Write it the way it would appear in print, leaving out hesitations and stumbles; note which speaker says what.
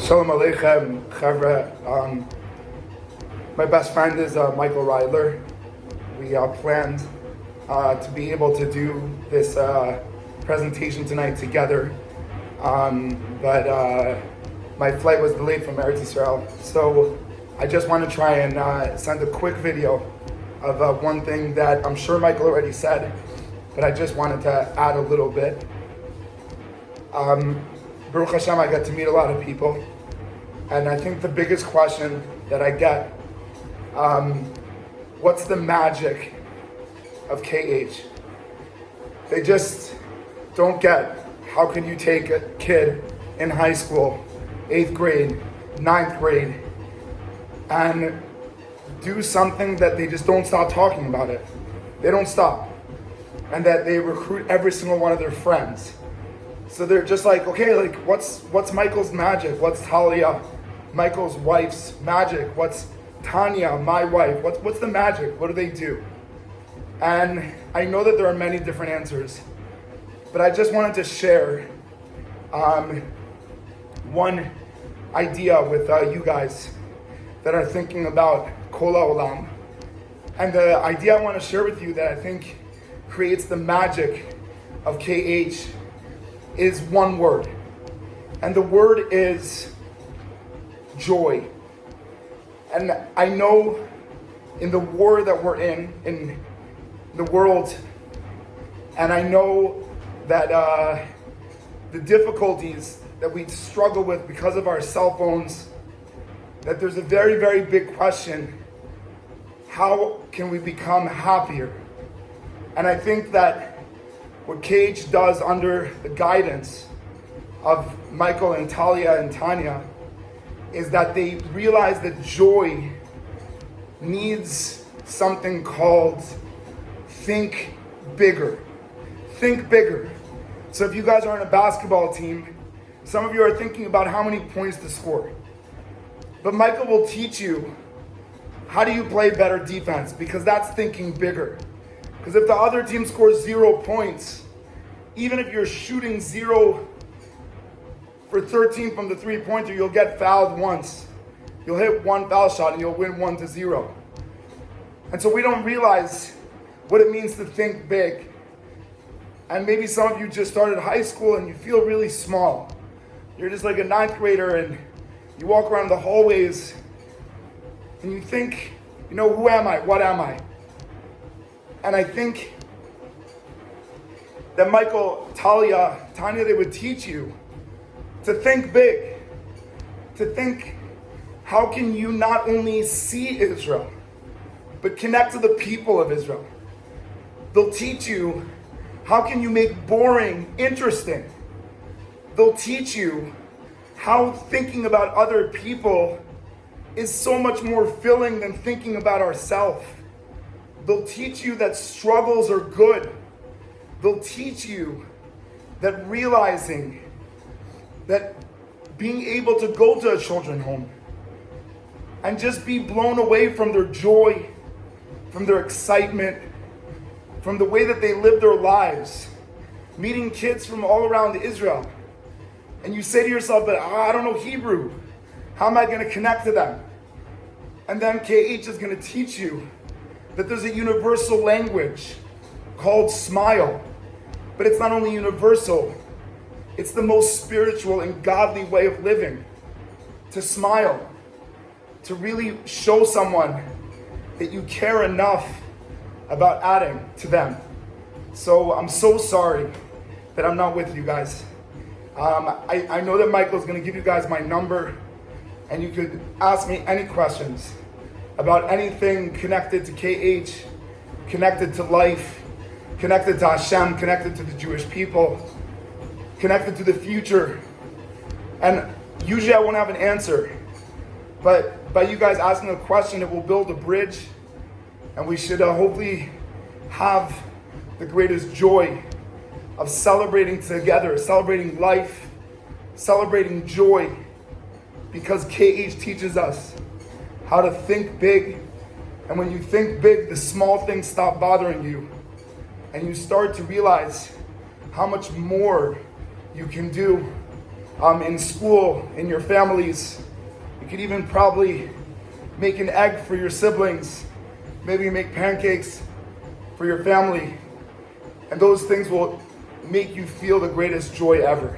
Speaker 1: Shalom Aleichem, Chavra. My best friend is Michael Reidler. We planned to be able to do this presentation tonight together, but my flight was delayed from Eretz Yisrael. So I just want to try and send a quick video of one thing that I'm sure Michael already said, but I just wanted to add a little bit. Baruch Hashem, I got to meet a lot of people, and I think the biggest question that I get, what's the magic of KH? They just don't get, how can you take a kid in high school, 8th grade, 9th grade, and do something that they just don't stop talking about it. They don't stop. And that they recruit every single one of their friends. So they're just like, okay, like what's Michael's magic? What's Talia, Michael's wife's magic? What's Tanya, my wife? What's the magic? What do they do? And I know that there are many different answers, but I just wanted to share one idea with you guys that are thinking about kol haolam. And the idea I want to share with you that I think creates the magic of KH is one word. And the word is joy. And I know in the war that we're in the world, and I know that the difficulties that we struggle with because of our cell phones, that there's a very, very big question: how can we become happier? And I think that what KH does under the guidance of Michael and Talia and Tanya is that they realize that joy needs something called think bigger. Think bigger. So if you guys are on a basketball team, some of you are thinking about how many points to score. But Michael will teach you, how do you play better defense? Because that's thinking bigger. Because if the other team scores 0 points, even if you're shooting 0 for 13 from the three-pointer, you'll get fouled once. You'll hit one foul shot and you'll win 1-0. And so we don't realize what it means to think big. And maybe some of you just started high school and you feel really small. You're just like a 9th grader and you walk around the hallways and you think, who am I? What am I? And I think that Michael, Talia, Tanya, they would teach you to think big. To think, how can you not only see Israel, but connect to the people of Israel? They'll teach you, how can you make boring interesting? They'll teach you how thinking about other people is so much more filling than thinking about ourselves. They'll teach you that struggles are good. They'll teach you that realizing that being able to go to a children's home and just be blown away from their joy, from their excitement, from the way that they live their lives, meeting kids from all around Israel. And you say to yourself, but I don't know Hebrew. How am I going to connect to them? And then KH is going to teach you that there's a universal language called smile. But it's not only universal, it's the most spiritual and godly way of living. To smile, to really show someone that you care enough about adding to them. So I'm so sorry that I'm not with you guys. I know that Michael's going to give you guys my number, and you could ask me any questions about anything connected to KH, connected to life, connected to Hashem, connected to the Jewish people, connected to the future. And usually I won't have an answer, but by you guys asking a question, it will build a bridge, and we should hopefully have the greatest joy of celebrating together, celebrating life, celebrating joy, because KH teaches us how to think big. And when you think big, the small things stop bothering you. And you start to realize how much more you can do in school, in your families. You could even probably make an egg for your siblings. Maybe make pancakes for your family. And those things will make you feel the greatest joy ever.